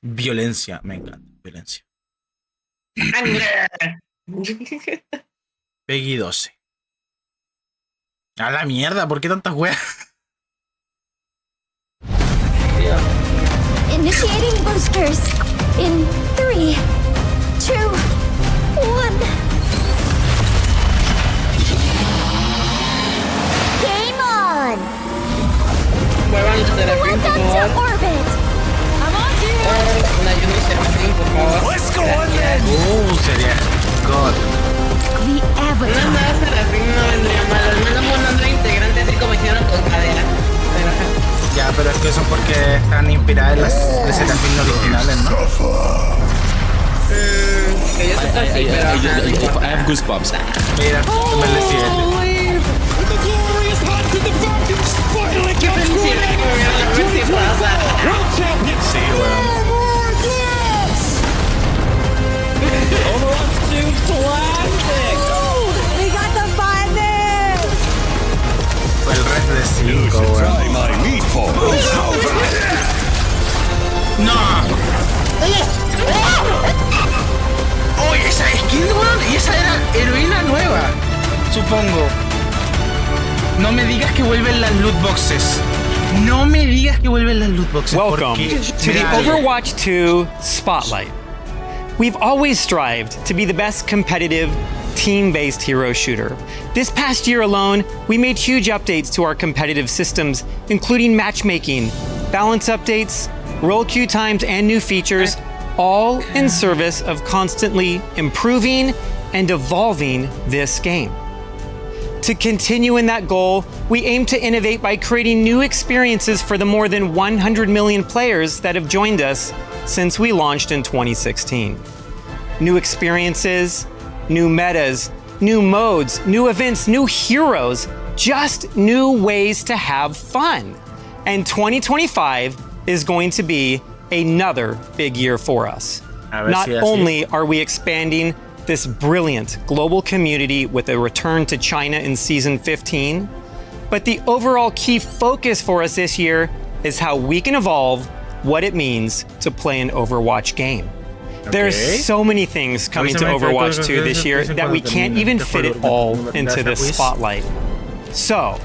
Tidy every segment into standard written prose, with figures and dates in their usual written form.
Violencia, me encanta. Violencia. Peggy 12. A la mierda, ¿por qué tantas weas? Initiating boosters in 3, 2, 1. Game on! Welcome to orbit! I'm on to you! Let's go on then! Sería God. The Avatar. No vendría mal, al menos un otro integrante así como hicieron con cadera. Ya, pero es que eso porque están inspiradas en las de Serafín originales, ¿no? Que yo sepa sí, pero... I have goosebumps. Mira, me le sigue. The glorious hunt to the Falcons finally ¿Qué comes to pensé an que me hubiera la próxima pasada? World champions! Sí, weón. Overwatch 2 classic! We got the fun! Fue el res de 5, weón. my meatballs! ¡No! ¡Oye, esa skin, weón! Y esa era heroína nueva, supongo. No me digas que vuelven las loot boxes. No me digas que vuelven las loot boxes. Welcome to the Overwatch 2 Spotlight. We've always strived to be the best competitive, team-based hero shooter. This past year alone, we made huge updates to our competitive systems, including matchmaking, balance updates, role queue times, and new features, all in service of constantly improving and evolving this game. To continue in that goal, we aim to innovate by creating new experiences for the more than 100 million players that have joined us since we launched in 2016. New experiences, new metas, new modes, new events, new heroes, just new ways to have fun. And 2025 is going to be another big year for us. Not only are we expanding this brilliant global community with a return to China in Season 15, but the overall key focus for us this year is how we can evolve what it means to play an Overwatch game. There's so many things coming to Overwatch 2 this year that we can't even fit it all into this spotlight. So,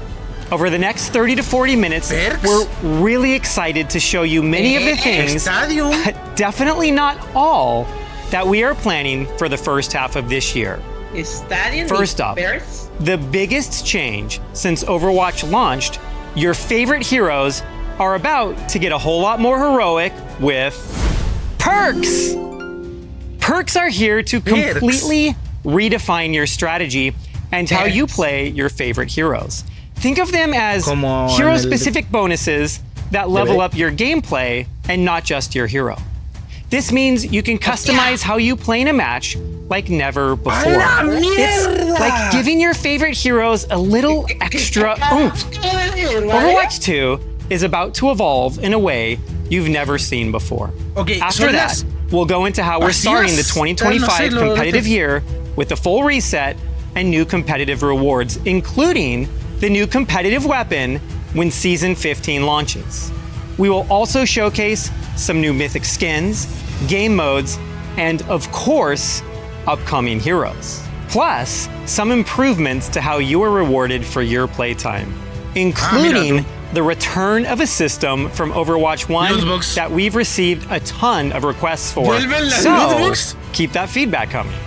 over the next 30 to 40 minutes, we're really excited to show you many of the things, but definitely not all, that we are planning for the first half of this year. First up, the biggest change since Overwatch launched, your favorite heroes are about to get a whole lot more heroic with perks. Perks are here to completely redefine your strategy and how you play your favorite heroes. Think of them as hero-specific bonuses that level up your gameplay and not just your hero. This means you can customize how you play in a match like never before. It's like giving your favorite heroes a little extra oomph. Overwatch 2 is about to evolve in a way you've never seen before. After that, we'll go into how we're starting the 2025 competitive year with a full reset and new competitive rewards, including the new competitive weapon when Season 15 launches. We will also showcase some new mythic skins, game modes, and of course, upcoming heroes. Plus, some improvements to how you are rewarded for your playtime, including the return of a system from Overwatch 1 that we've received a ton of requests for. So, keep that feedback coming.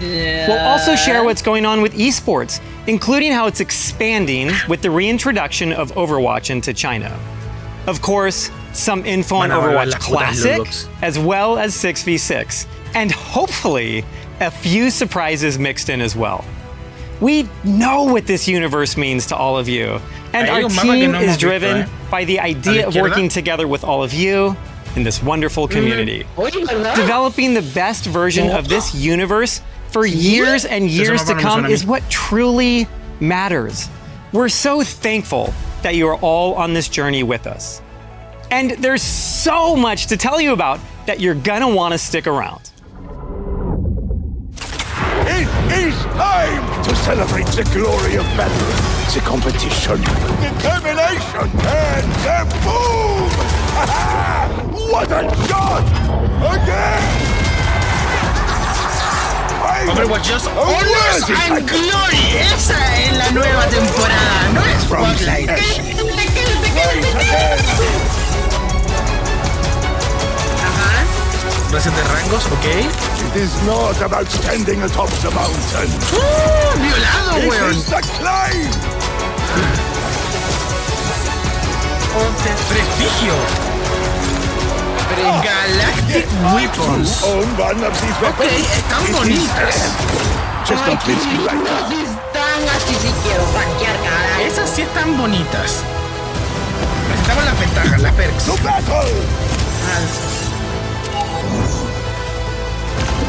We'll also share what's going on with esports, including how it's expanding with the reintroduction of Overwatch into China. Of course, some info on Overwatch Classic, as well as 6v6, and hopefully a few surprises mixed in as well. We know what this universe means to all of you, and our team is driven by the idea of working together with all of you in this wonderful community. Developing the best version of this universe for years and years to come is what truly matters. We're so thankful that you are all on this journey with us. And there's so much to tell you about that you're gonna wanna stick around. It is time to celebrate the glory of battle, the competition, determination, and the boom! What a shot! Overwatch 2 Honors and Glory. Esa es la nueva temporada, no es Spotlight. Reset de rangos, ok. It is not about standing atop the mountain. Violado, weón. It is the climb. Prestigio. Galactic Weapons. Own one of these Ok, weapons. están It is bonitas. Just don't miss me like that. Están así si quiero rankear, caray. Esas sí están bonitas. Necesitamos las ventajas, las perks. To battle!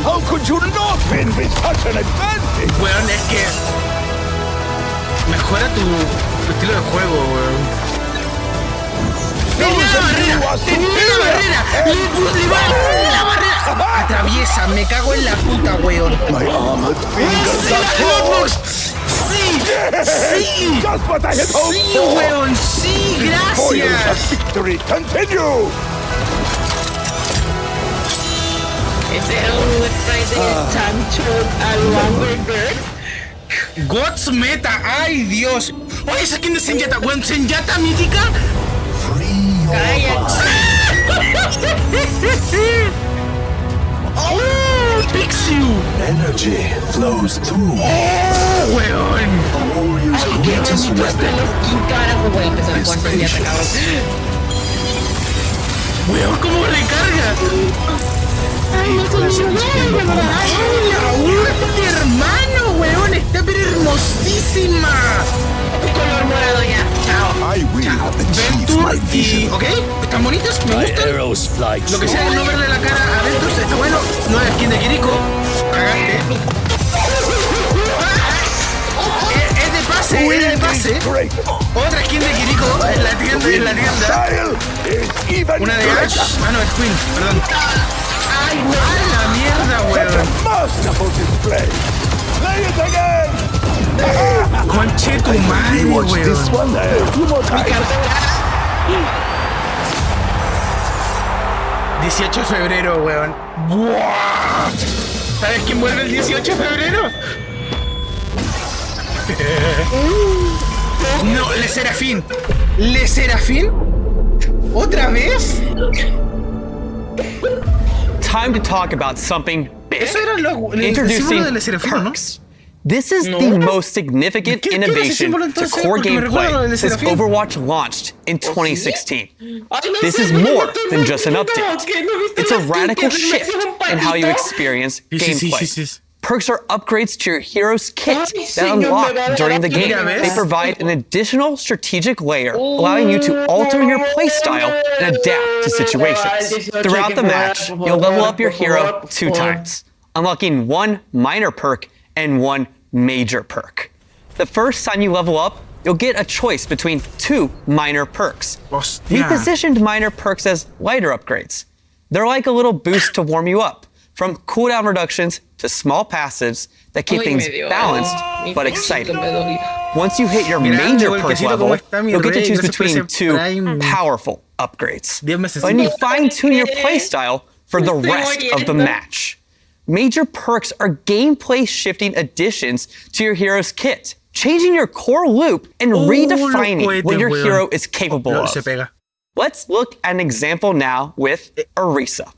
How could you not win with such an advantage? Weón, es que mejora tu estilo de juego, weón. ¡Tenía la barrera! ¡Tenía la barrera! ¡Le va la barrera! Atraviesa, me cago en la puta, weón. My armored fingers are closed. ¡Sí! ¡Sí! Just what I had hoped ¡Sí, for. weón! ¡Sí! Spoils of ¡Gracias! victory continue. Ese era un website de chancho al Longer Bird. God's Meta, ¡ay Dios! ¡Oye, esa skin de Senjata! ¡Weón, Senjata mítica! ¡Oh! ¡Pixiu! Energy flows through. ¡Oh, weón! A warrior's greatest weapon. Carajo, voy a empezar a jugar Senjata, cabrón. Weón, ¿cómo recarga? ¡Ay, la ulti, hermano, weón! ¡Está pero hermosísima! Color morado ya. Chao. I will achieve Ventur my y... vision. ¿Ok? ¿Están bonitas? ¿Me gustan? Arrows fly Lo que sea no verle la cara a Ventur está bueno. Nueva skin de Kiriko. Cagaste. Es de pase, es de pase. Great. Otra skin de Kiriko en la tienda, en la tienda. Style is even Una de Ash. greater. Ah, no, es Queen, perdón. ¡Ay, la mierda, Such weón! a masterful display. Play it again. Conche tu madre, Watch this weón. one a few more times. 18 de febrero, weón. ¡Buah! ¿Sabes quién vuelve el 18 de febrero? No, Le Serafín. ¿Le Serafín? ¿Otra vez? Time to talk about something big. Eso era el símbolo de Introducing Le Serafín, ¿no? perks. This is the most significant ¿Qué era ese innovation símbolo to entonces? core Porque me recuerda lo gameplay de since Serafín. Overwatch launched in 2016. Ay, no This sé, is no more me than just an no, update. que no viste It's a las radical tickets, me shift hicieron in how you palito. experience Sí, sí, sí, gameplay. sí, sí. Perks are upgrades to your hero's kit Ay, that señor, me va a unlock dar during the aquí, game. ¿ves? They provide an additional strategic layer, allowing you to alter your playstyle and adapt to situations. Throughout the match, you'll level up your hero 2 times, unlocking 1 minor perk and 1 major perk. The first time you level up, you'll get a choice between 2 minor perks. We Hostia. positioned minor perks as lighter upgrades. They're like a little boost to warm you up, from cooldown reductions to small passives that keep Ay, things me dio. balanced Mi but cosito exciting. me dolió. Once you hit your Grande, major güey, perk quesito, level, ¿cómo está mi you'll get to rey? choose Gracias por between ese 2 Prime. powerful upgrades. 10 meses. And you fine-tune your playstyle for the Estoy rest of the muriendo. match. Major perks are gameplay-shifting additions to your hero's kit, changing your core loop and redefining cohete, what your weón. hero is capable No, of. se pega. Let's look at an example now with Orisa.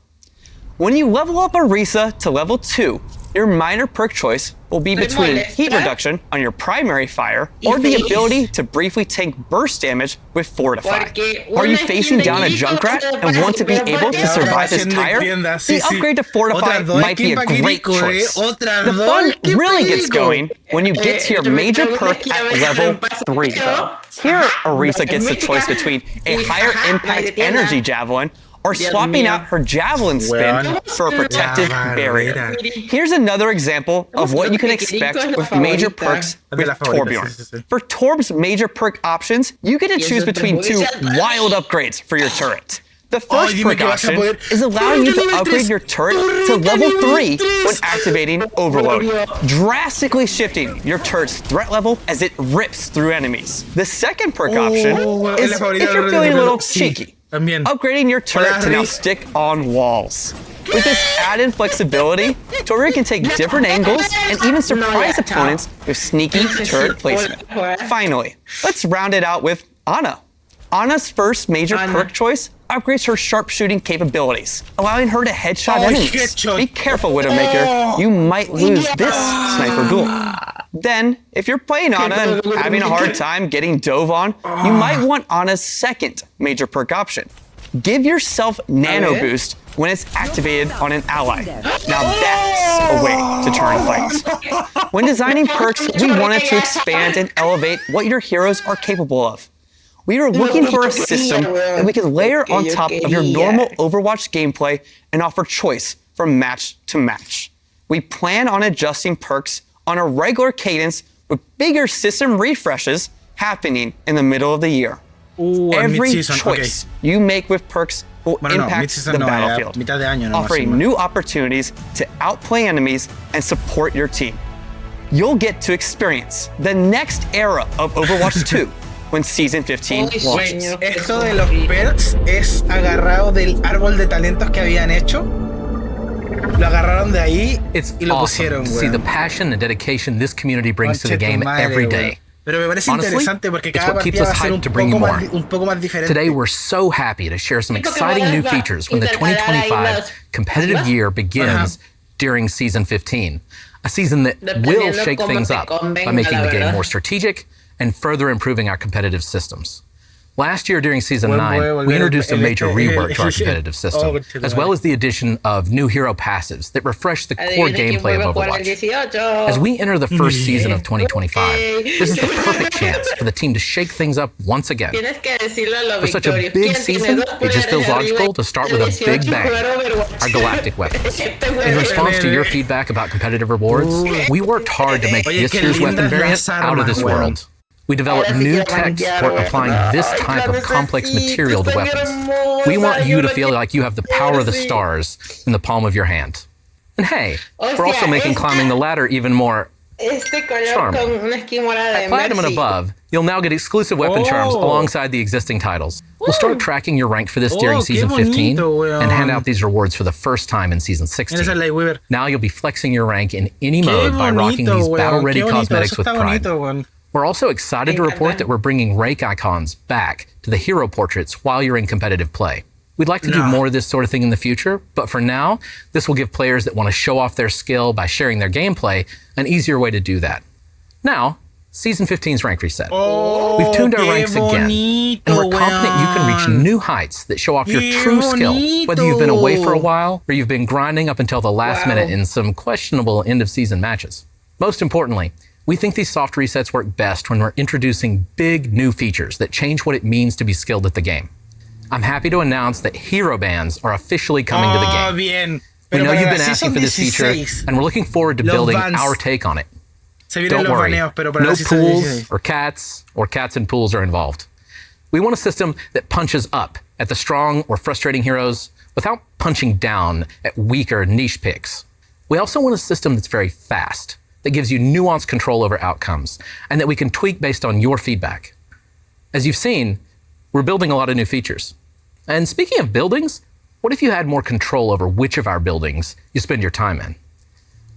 When you level up Orisa to level 2, your minor perk choice will be between heat reduction on your primary fire or the ability to briefly tank burst damage with Fortify. Are you facing down a Junkrat and want to be able to survive this tire? The upgrade to Fortify might be a great choice. The fun really gets going when you get to your major perk at level 3, though. Here, Orisa gets the choice between a higher impact energy javelin or swapping out her javelin spin for a protective barrier. Here's another example of what you can expect with major perks with Torbjorn. For Torb's major perk options, you get to choose between 2 wild upgrades for your turret. The first perk option is allowing you to upgrade your turret to level 3 when activating Overload, drastically shifting your turret's threat level as it rips through enemies. The second perk option is if you're feeling a little cheeky, upgrading your turret to now stick on walls. With this added flexibility, Tori can take different angles and even surprise opponents with sneaky turret placement. Finally, let's round it out with Ana. Ana's first major perk choice upgrades her sharpshooting capabilities, allowing her to headshot enemies. Be careful, Widowmaker, you might lose this sniper duel. Then, if you're playing Ana and having a hard time getting dove on, you might want Ana's second major perk option. Give yourself Nano Boost when it's activated on an ally. Now that's a way to turn fights. When designing perks, we wanted to expand and elevate what your heroes are capable of. We are looking for a system that we can layer on top of your normal Overwatch gameplay and offer choice from match to match. We plan on adjusting perks on a regular cadence with bigger system refreshes happening in the middle of the year. Every choice you make with perks will impact the battlefield, offering new opportunities to outplay enemies and support your team. You'll get to experience the next era of Overwatch 2 when Season 15 launches. Esto de los perks es agarrado del árbol de talentos que habían hecho. Lo agarraron de ahí y lo pusieron, to see the passion and dedication this community brings to the game every day. Pero me parece Honestly, interesante porque it's cada what keeps partida us va a ser hyped to bring you more. un poco más diferente. Today, we're so happy to share some exciting new features when the 2025 competitive year begins during Season 15, a season that will shake things up by making the game more strategic and further improving our competitive systems. Last year during Season 9, we introduced a major rework to our competitive system, as well as the addition of new hero passives that refresh the core gameplay of Overwatch. As we enter the first season of 2025, this is the perfect chance for the team to shake things up once again. For such a big season, it just feels logical to start with a big bang, our galactic weapons. In response to your feedback about competitive rewards, we worked hard to make this year's weapon variant out of this world. We developed new tech for applying this type of complex material to weapons. We want you to feel like you have the power of the stars in the palm of your hand. And hey, we're also making climbing the ladder even more charming. At Platinum and above, you'll now get exclusive weapon charms alongside the existing titles. We'll start tracking your rank for this during Season 15 and hand out these rewards for the first time in Season 16. Now you'll be flexing your rank in any mode by rocking these battle-ready cosmetics with pride. We're also excited to report that we're bringing rake icons back to the hero portraits while you're in competitive play. We'd like to do more of this sort of thing in the future, but for now, this will give players that want to show off their skill by sharing their gameplay an easier way to do that. Now, Season 15's rank reset. We've tuned our ranks again, and we're confident you can reach new heights that show off your true skill, whether you've been away for a while or you've been grinding up until the last minute in some questionable end-of-season matches. Most importantly, we think these soft resets work best when we're introducing big new features that change what it means to be skilled at the game. I'm happy to announce that hero bands are officially coming to the game. We know you've been asking for this feature, and we're looking forward to building our take on it. Don't worry, no pools or cats in pools are involved. We want a system that punches up at the strong or frustrating heroes without punching down at weaker niche picks. We also want a system that's very fast, that gives you nuanced control over outcomes, and that we can tweak based on your feedback. As you've seen, we're building a lot of new features. And speaking of buildings, what if you had more control over which of our buildings you spend your time in?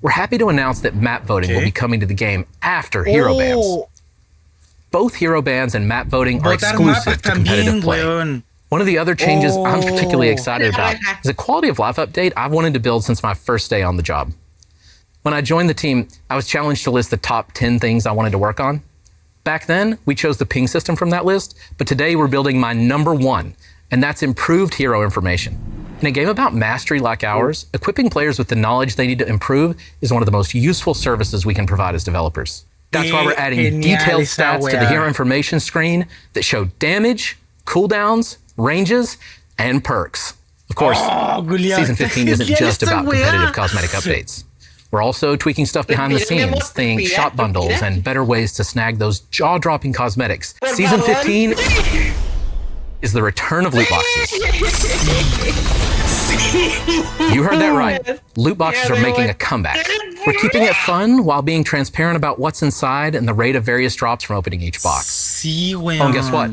We're happy to announce that map voting will be coming to the game after hero bands. Both hero bands and map voting are exclusive to competitive play. One of the other changes I'm particularly excited about is a quality of life update I've wanted to build since my first day on the job. When I joined the team, I was challenged to list the top 10 things I wanted to work on. Back then, we chose the ping system from that list, but today we're building my number one, and that's improved hero information. In a game about mastery like ours, equipping players with the knowledge they need to improve is one of the most useful services we can provide as developers. That's why we're adding detailed stats to the hero information screen that show damage, cooldowns, ranges, and perks. Of course, Season 15 isn't just about competitive cosmetic updates. We're also tweaking stuff behind the scenes, things, shop bundles, and better ways to snag those jaw-dropping cosmetics. Season 15 is the return of loot boxes. You heard that right. Loot boxes are making a comeback. We're keeping it fun while being transparent about what's inside and the rate of various drops from opening each box. Oh, and guess what?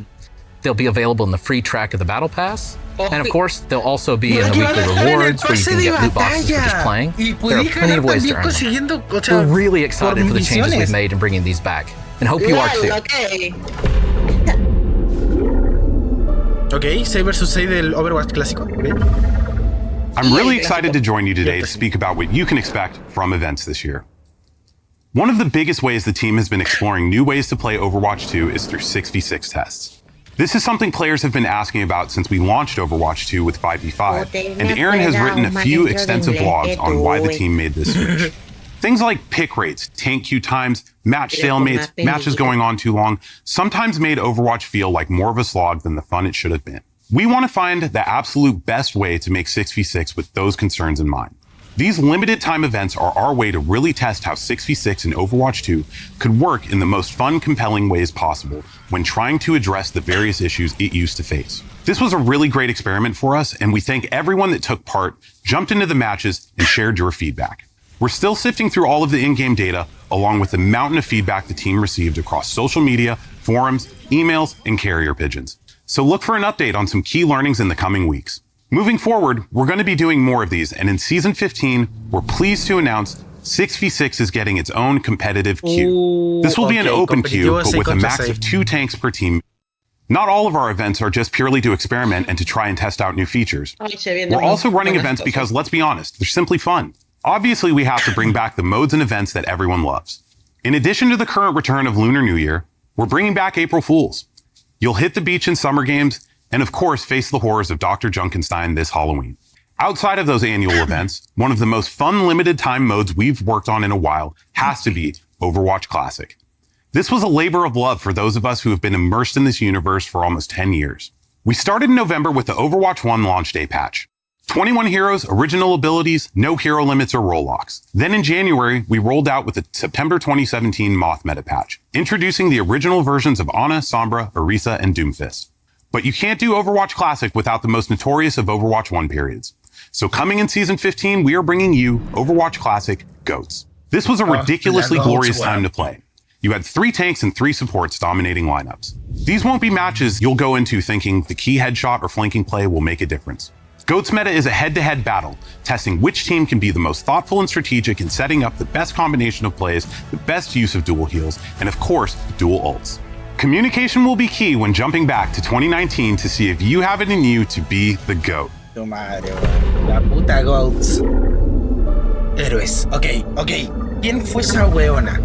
They'll be available in the free track of the Battle Pass, And of course, they'll also be in the weekly rewards where you can get loot boxes for just playing. There are plenty of ways to earn them. We're really excited for the changes we've made in bringing these back, and hope you are too. Ok, 6 vs 6 del Overwatch clásico. Okay. I'm really excited to join you today to speak about what you can expect from events this year. One of the biggest ways the team has been exploring new ways to play Overwatch 2 is through 6v6 tests. This is something players have been asking about since we launched Overwatch 2 with 5v5, and Aaron has written a few extensive blogs on why the team made this switch. Things like pick rates, tank queue times, match stalemates, matches going on too long, sometimes made Overwatch feel like more of a slog than the fun it should have been. We want to find the absolute best way to make 6v6 with those concerns in mind. These limited time events are our way to really test how 6v6 in Overwatch 2 could work in the most fun, compelling ways possible when trying to address the various issues it used to face. This was a really great experiment for us, and we thank everyone that took part, jumped into the matches, and shared your feedback. We're still sifting through all of the in-game data, along with the mountain of feedback the team received across social media, forums, emails, and carrier pigeons. So look for an update on some key learnings in the coming weeks. Moving forward, we're going to be doing more of these, and in Season 15, we're pleased to announce 6v6 is getting its own competitive queue. This will be an open queue, but with a max of 2 tanks per team. Not all of our events are just purely to experiment and to try and test out new features. We're also running events because, let's be honest, they're simply fun. Obviously, we have to bring back the modes and events that everyone loves. In addition to the current return of Lunar New Year, we're bringing back April Fools. You'll hit the beach in Summer Games, and of course, face the horrors of Dr. Junkenstein this Halloween. Outside of those annual events, one of the most fun limited time modes we've worked on in a while has to be Overwatch Classic. This was a labor of love for those of us who have been immersed in this universe for almost 10 years. We started in November with the Overwatch 1 launch day patch. 21 heroes, original abilities, no hero limits or role locks. Then in January, we rolled out with the September 2017 Moth meta patch, introducing the original versions of Ana, Sombra, Orisa, and Doomfist. But you can't do Overwatch Classic without the most notorious of Overwatch 1 periods. So coming in Season 15, we are bringing you Overwatch Classic GOATs. This was a ridiculously glorious time to play. You had 3 tanks and 3 supports dominating lineups. These won't be matches you'll go into thinking the key headshot or flanking play will make a difference. GOATs meta is a head-to-head battle, testing which team can be the most thoughtful and strategic in setting up the best combination of plays, the best use of dual heals, and of course, dual ults. Communication will be key when jumping back to 2019 to see if you have it in you to be the GOAT. La puta GOATs. Héroes. Ok. ¿Quién fue esa weona?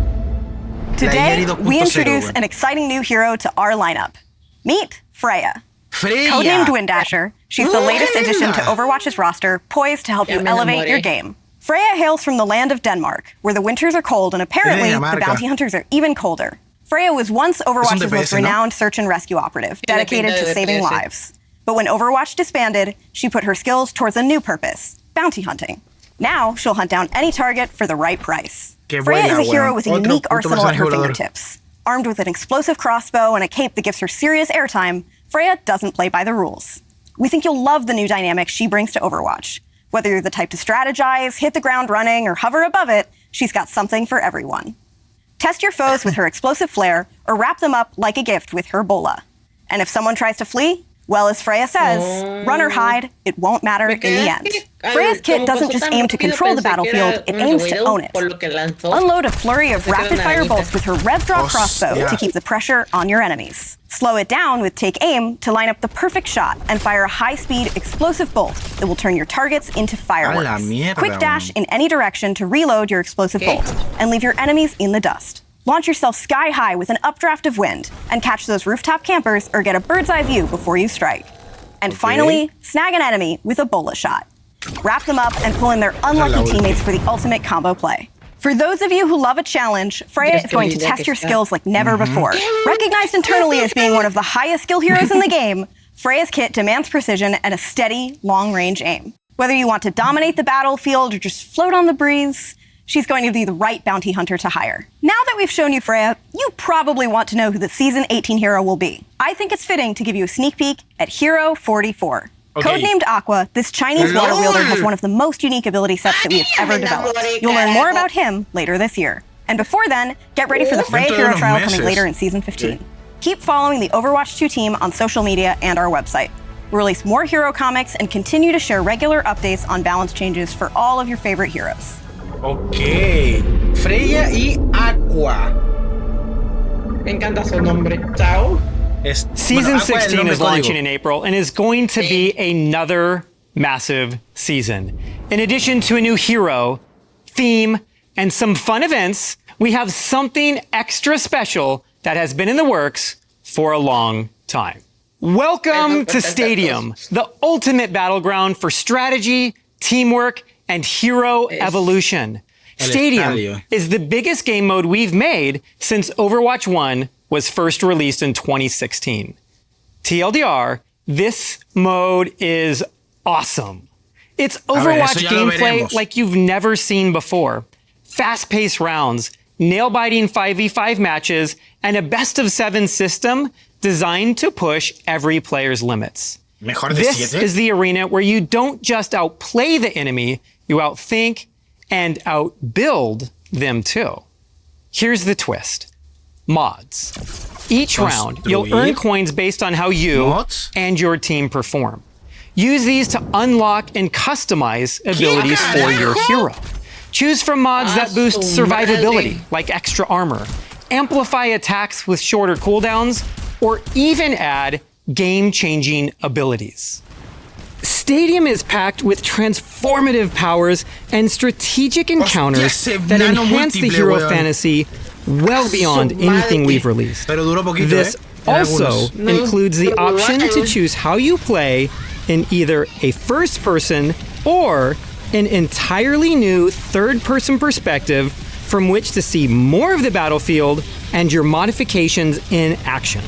Today, we introduce an exciting new hero to our lineup. Meet Freya. Codenamed Windasher, she's the latest addition to Overwatch's roster, poised to help you elevate your game. Freya hails from the land of Denmark, where the winters are cold and apparently the bounty hunters are even colder. Freya was once Overwatch's most renowned search and rescue operative, dedicated to saving lives. But when Overwatch disbanded, she put her skills towards a new purpose, bounty hunting. Now, she'll hunt down any target for the right price. Freya is a hero with a unique arsenal at her fingertips. Armed with an explosive crossbow and a cape that gives her serious airtime, Freya doesn't play by the rules. We think you'll love the new dynamic she brings to Overwatch. Whether you're the type to strategize, hit the ground running, or hover above it, she's got something for everyone. Test your foes with her explosive flare, or wrap them up like a gift with her bola. And if someone tries to flee, well, as Freya says, run or hide, it won't matter in the end. Freya's kit doesn't just aim to control the battlefield, it aims to own it. Unload a flurry of rapid-fire bolts with her rev-drop crossbow to keep the pressure on your enemies. Slow it down with Take Aim to line up the perfect shot and fire a high-speed, explosive bolt that will turn your targets into fireworks. Quick dash in any direction to reload your explosive bolt and leave your enemies in the dust. Launch yourself sky high with an updraft of wind and catch those rooftop campers or get a bird's eye view before you strike. And finally, snag an enemy with a bola shot. Wrap them up and pull in their unlucky teammates for the ultimate combo play. For those of you who love a challenge, Freya is going to test your skills like never before. Recognized internally as being one of the highest skill heroes in the game, Freya's kit demands precision and a steady, long-range aim. Whether you want to dominate the battlefield or just float on the breeze, she's going to be the right bounty hunter to hire. Now that we've shown you Freya, you probably want to know who the Season 18 hero will be. I think it's fitting to give you a sneak peek at Hero 44. Codenamed Aqua, this Chinese water wielder has one of the most unique ability sets that we have ever developed. You'll learn more about him later this year. And before then, get ready for the Freya Hero Trial coming later in Season 15. Keep following the Overwatch 2 team on social media and our website. We'll release more hero comics and continue to share regular updates on balance changes for all of your favorite heroes. Ok. Freya y Aqua. Me encanta su nombre. Chao. Season 16 is launching in April and is going to be another massive season. In addition to a new hero, theme, and some fun events, we have something extra special that has been in the works for a long time. Welcome to Stadium, the ultimate battleground for strategy, teamwork, and hero evolution. Stadium is the biggest game mode we've made since Overwatch 1 was first released in 2016. TLDR, this mode is awesome. It's Overwatch gameplay like you've never seen before. Fast-paced rounds, nail-biting 5v5 matches, and a best-of-7 system designed to push every player's limits. This is the arena where you don't just outplay the enemy, you outthink and outbuild them too. Here's the twist. Mods. Each round, you'll earn coins based on how you and your team perform. Use these to unlock and customize abilities for your hero. Choose from mods that boost survivability, like extra armor, amplify attacks with shorter cooldowns, or even add game-changing abilities. Stadium is packed with transformative powers and strategic encounters that enhance the hero fantasy well beyond anything we've released. This also includes the option to choose how you play in either a first-person or an entirely new third-person perspective from which to see more of the battlefield and your modifications in action.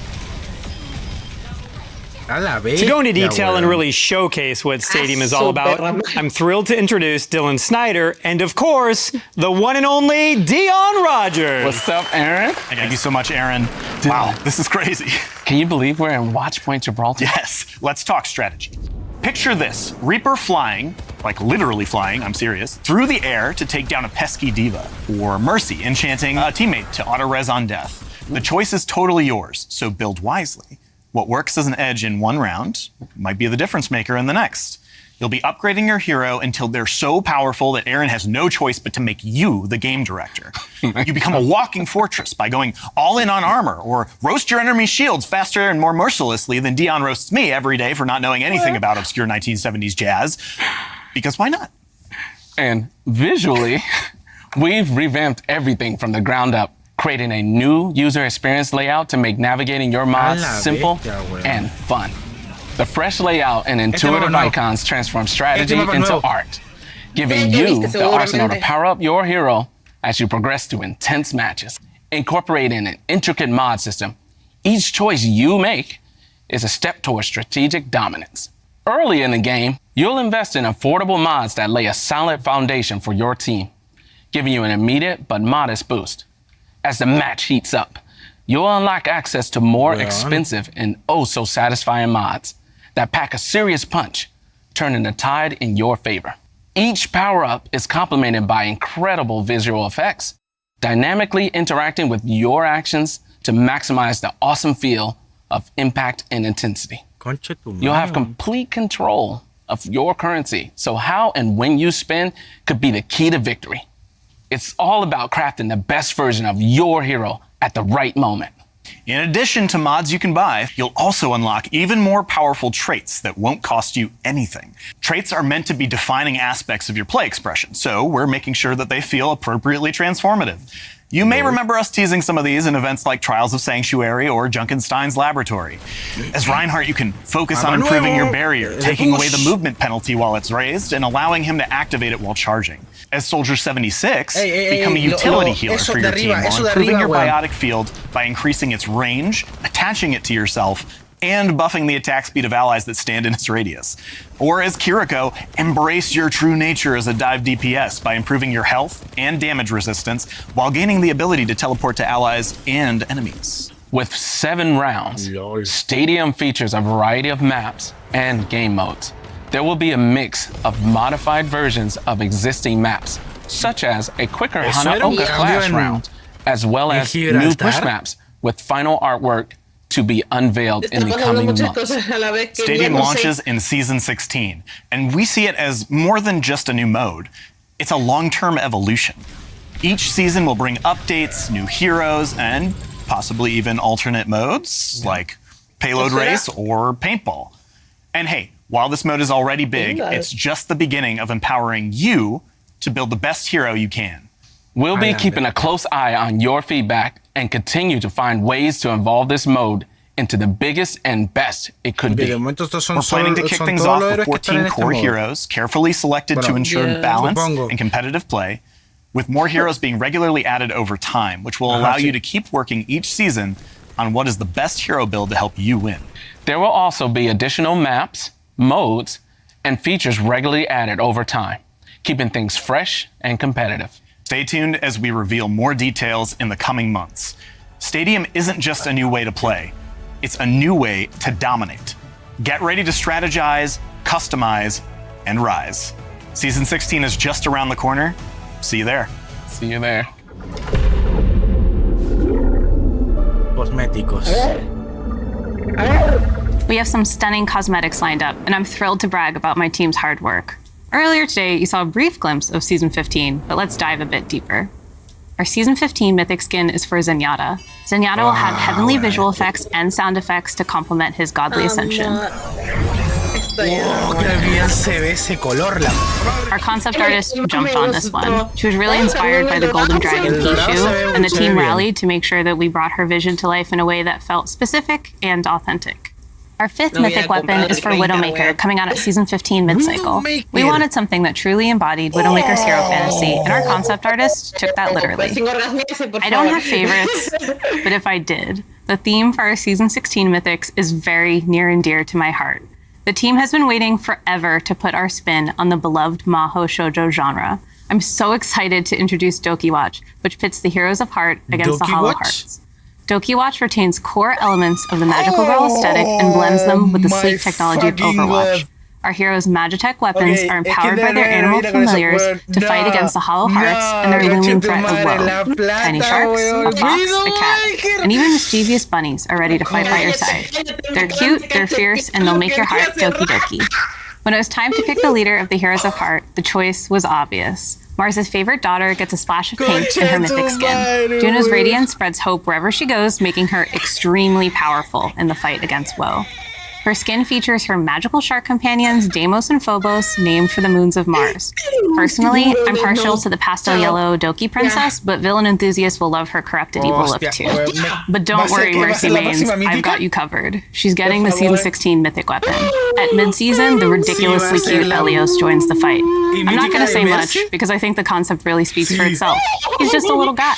To go into detail and really showcase what Stadium is all about, I'm thrilled to introduce Dylan Snyder and, of course, the one and only Dion Rogers. What's up, Aaron? Thank you so much, Aaron. Wow, this is crazy. Can you believe we're in Watch Point Gibraltar? Yes, let's talk strategy. Picture this, Reaper flying, like literally flying, I'm serious, through the air to take down a pesky diva, or Mercy enchanting a teammate to auto-res on death. The choice is totally yours, so build wisely. What works as an edge in one round might be the difference maker in the next. You'll be upgrading your hero until they're so powerful that Aaron has no choice but to make you the game director. You become a walking fortress by going all in on armor, or roast your enemy shields faster and more mercilessly than Dion roasts me every day for not knowing anything about obscure 1970s jazz. Because why not? And visually, we've revamped everything from the ground up, creating a new user experience layout to make navigating your mods simple and fun. The fresh layout and intuitive icons transform strategy into art, giving you the arsenal to power up your hero as you progress through intense matches. Incorporating an intricate mod system, each choice you make is a step towards strategic dominance. Early in the game, you'll invest in affordable mods that lay a solid foundation for your team, giving you an immediate but modest boost. As the match heats up, you'll unlock access to more expensive and oh-so-satisfying mods that pack a serious punch, turning the tide in your favor. Each power-up is complemented by incredible visual effects, dynamically interacting with your actions to maximize the awesome feel of impact and intensity. You'll have complete control of your currency, so how and when you spend could be the key to victory. It's all about crafting the best version of your hero at the right moment. In addition to mods you can buy, you'll also unlock even more powerful traits that won't cost you anything. Traits are meant to be defining aspects of your play expression, so we're making sure that they feel appropriately transformative. You may remember us teasing some of these in events like Trials of Sanctuary or Junkenstein's Laboratory. As Reinhardt, you can focus on improving your barrier, taking away the movement penalty while it's raised, and allowing him to activate it while charging. As Soldier 76, become a utility healer for your team while improving your biotic field by increasing its range, attaching it to yourself, and buffing the attack speed of allies that stand in its radius. Or as Kiriko, embrace your true nature as a dive DPS by improving your health and damage resistance while gaining the ability to teleport to allies and enemies. With 7 rounds, Stadium features a variety of maps and game modes. There will be a mix of modified versions of existing maps, such as a quicker Hanaoka Clash round, as well as new push maps with final artwork to be unveiled in the coming months. Stadium launches in Season 16, and we see it as more than just a new mode. It's a long-term evolution. Each season will bring updates, new heroes, and possibly even alternate modes, like Payload Race or Paintball. And hey, while this mode is already big, it's just the beginning of empowering you to build the best hero you can. We'll be keeping a close eye on your feedback and continue to find ways to evolve this mode into the biggest and best it could be. We're planning to kick things off with 14 core heroes, carefully selected to ensure balance and competitive play, with more heroes being regularly added over time, which will allow you to keep working each season on what is the best hero build to help you win. There will also be additional maps, modes, and features regularly added over time, keeping things fresh and competitive. Stay tuned as we reveal more details in the coming months. Stadium isn't just a new way to play, it's a new way to dominate. Get ready to strategize, customize, and rise. Season 16 is just around the corner. See you there. See you there. Cosméticos. We have some stunning cosmetics lined up, and I'm thrilled to brag about my team's hard work. Earlier today, you saw a brief glimpse of Season 15, but let's dive a bit deeper. Our Season 15 mythic skin is for Zenyatta. Zenyatta will have heavenly visual effects and sound effects to complement his godly ascension. Our concept artist jumped on this one. She was really inspired by the Golden Dragon Pichu, and the team rallied to make sure that we brought her vision to life in a way that felt specific and authentic. Our fifth mythic weapon is for Widowmaker, coming out at Season 15 mid-cycle. We wanted something that truly embodied Widowmaker's hero fantasy, and our concept artist took that literally. I don't have favorites, but if I did, the theme for our Season 16 mythics is very near and dear to my heart. The team has been waiting forever to put our spin on the beloved Maho Shoujo genre. I'm so excited to introduce Doki Watch, which pits the heroes of heart against the hollow hearts. Doki Watch retains core elements of the magical girl aesthetic and blends them with the sleek technology of Overwatch. Our heroes' Magitech weapons are empowered by their animal familiars to fight against the hollow hearts and their looming threat of woe. Tiny sharks, a fox, a cat, and even mischievous bunnies are ready to fight by your side. They're cute, they're fierce, and they'll make your heart doki doki. When it was time to pick the leader of the Heroes of Heart, the choice was obvious. Mars' favorite daughter gets a splash of pink in her mythic skin. Juno's radiance spreads hope wherever she goes, making her extremely powerful in the fight against woe. Her skin features her magical shark companions, Deimos and Phobos, named for the moons of Mars. Personally, I'm partial to the pastel yellow Doki princess, but villain enthusiasts will love her corrupted evil look too. But don't worry, Mercy Mains, I've got you covered. She's getting the Season 16 mythic weapon. At mid-season, the ridiculously cute Elios joins the fight. I'm not going to say much, because I think the concept really speaks for itself. He's just a little guy.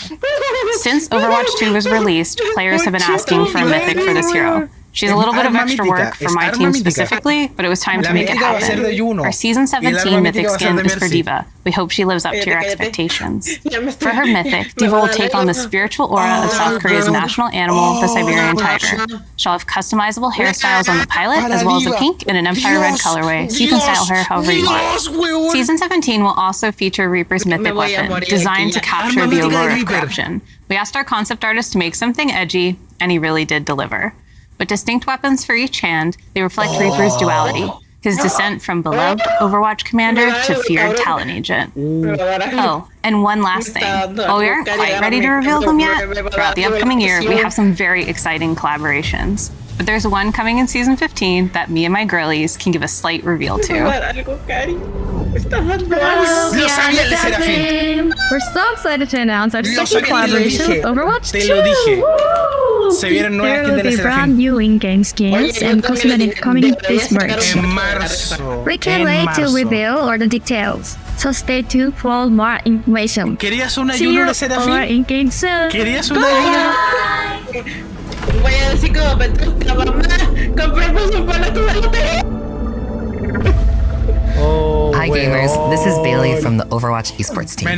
Since Overwatch 2 was released, players have been asking for a mythic for this hero. She's a little bit of extra work for my team specifically, but it was time to make it happen. Our Season 17 mythic skin is for Diva. We hope she lives up to your expectations. For her mythic, Diva will take on the spiritual aura of South Korea's national animal, the Siberian tiger. She'll have customizable hairstyles on the pilot, as well as a pink and an Empire Red colorway, so you can style her however you want. Season 17 will also feature Reaper's mythic weapon, designed to capture the allure of corruption. We asked our concept artist to make something edgy, and he really did deliver. With distinct weapons for each hand, they reflect Reaper's duality, his descent from beloved Overwatch commander to feared talent agent. Oh, and one last thing. While we aren't quite ready to reveal them yet, throughout the upcoming year, we have some very exciting collaborations. But there's one coming in Season 15 that me and my girlies can give a slight reveal to. We're so excited to announce our second collaboration with Overwatch 2! There will be brand new in-game skins and cosmetics coming this March. We can't wait to reveal all the details, so stay tuned for more information. See you all in-game soon! Voy a decir como Petrushka, mamá, compramos un palato de Hi gamers, this is Bailey from the Overwatch esports team.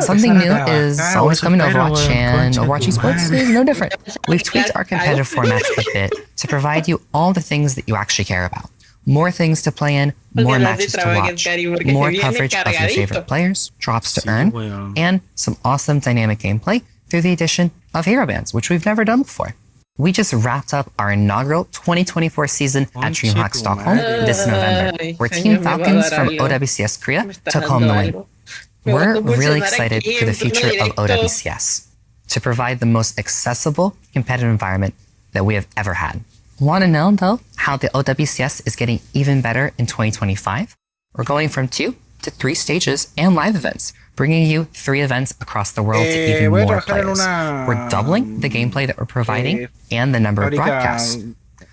Something new is always coming to Overwatch, and Overwatch esports is no different. We've tweaked our competitive formats a bit to provide you all the things that you actually care about. More things to play in, more matches to watch, more coverage of your favorite players, drops to earn, and some awesome dynamic gameplay through the addition of hero bands, which we've never done before. We just wrapped up our inaugural 2024 season at DreamHack Stockholm this November, where Team Falcons from OWCS Korea took home the win. We're really excited for the future of OWCS, to provide the most accessible, competitive environment that we have ever had. Want to know, though, how the OWCS is getting even better in 2025? We're going from 2 to 3 stages and live events, bringing you 3 events across the world to even more players. We're doubling the gameplay that we're providing and the number of broadcasts.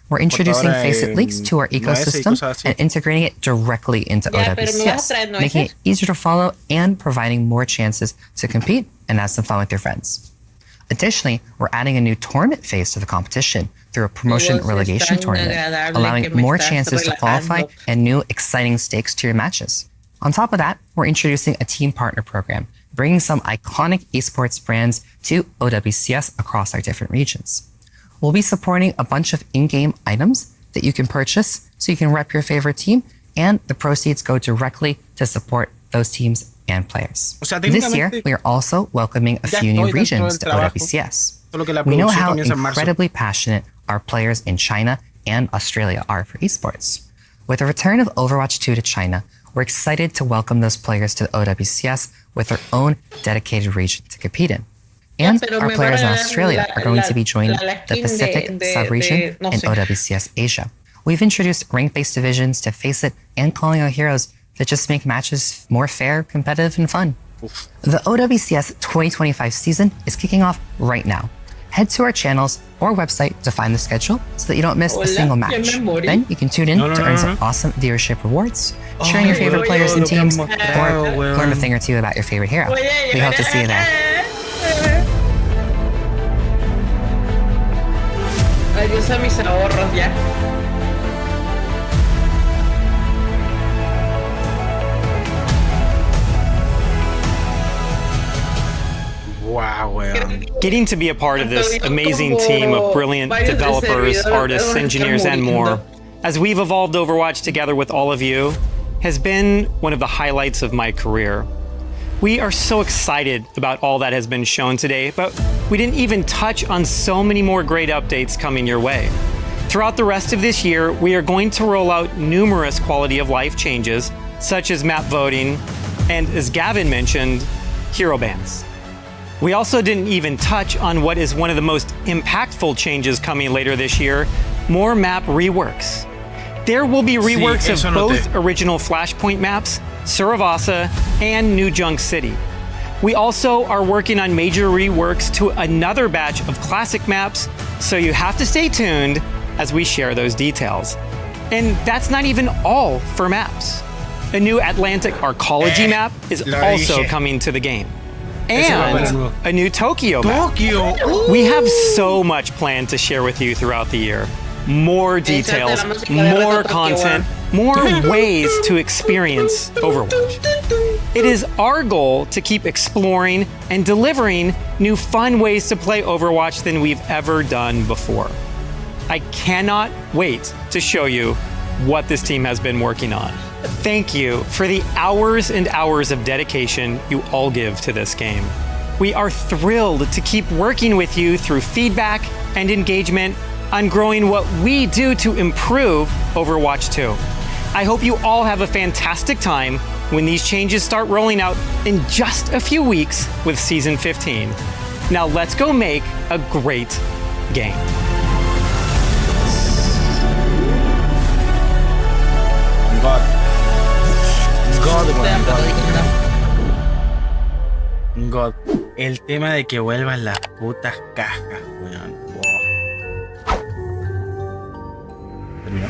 We're introducing Faceit Leagues to our ecosystem and integrating it directly into OWCS, making it easier to follow and providing more chances to compete and have some fun with your friends. Additionally, we're adding a new tournament phase to the competition through a promotion relegation tournament, allowing more chances to qualify and new exciting stakes to your matches. On top of that, we're introducing a team partner program, bringing some iconic esports brands to OWCS across our different regions. We'll be supporting a bunch of in-game items that you can purchase so you can rep your favorite team, and the proceeds go directly to support those teams and players. This year, we are also welcoming a few new regions to OWCS. We know how incredibly passionate our players in China and Australia are for esports. With the return of Overwatch 2 to China, we're excited to welcome those players to the OWCS with their own dedicated region to compete in. And our players in Australia are going to be joining the Pacific sub-region in OWCS Asia. We've introduced rank-based divisions to Faceit and calling out heroes that just make matches more fair, competitive, and fun. The OWCS 2025 season is kicking off right now. Head to our channels or website to find the schedule so that you don't miss a single match. Then you can tune in to earn some awesome viewership rewards, sharing your favorite players and teams, or learn a thing or two about your favorite hero. We hope to see you there. Adiós a mis ahorros ya. Wow, weón. Getting to be a part of this amazing team of brilliant developers, artists, engineers, and more, as we've evolved Overwatch together with all of you, has been one of the highlights of my career. We are so excited about all that has been shown today, but we didn't even touch on so many more great updates coming your way. Throughout the rest of this year, we are going to roll out numerous quality of life changes, such as map voting, and as Gavin mentioned, hero bans. We also didn't even touch on what is one of the most impactful changes coming later this year, more map reworks. There will be reworks of both original Flashpoint maps, Suravasa, and New Junk City. We also are working on major reworks to another batch of classic maps, so you have to stay tuned as we share those details. And that's not even all for maps. A new Atlantic Arcology map is also coming to the game. And a new Tokyo map. We have so much planned to share with you throughout the year. More details, more content, more ways to experience Overwatch. It is our goal to keep exploring and delivering new fun ways to play Overwatch than we've ever done before. I cannot wait to show you what this team has been working on. Thank you for the hours and hours of dedication you all give to this game. We are thrilled to keep working with you through feedback and engagement on growing what we do to improve Overwatch 2. I hope you all have a fantastic time when these changes start rolling out in just a few weeks with Season 15. Now let's go make a great game. God. El tema de que vuelvan las putas cajas, weón. Wow. ¿Terminó?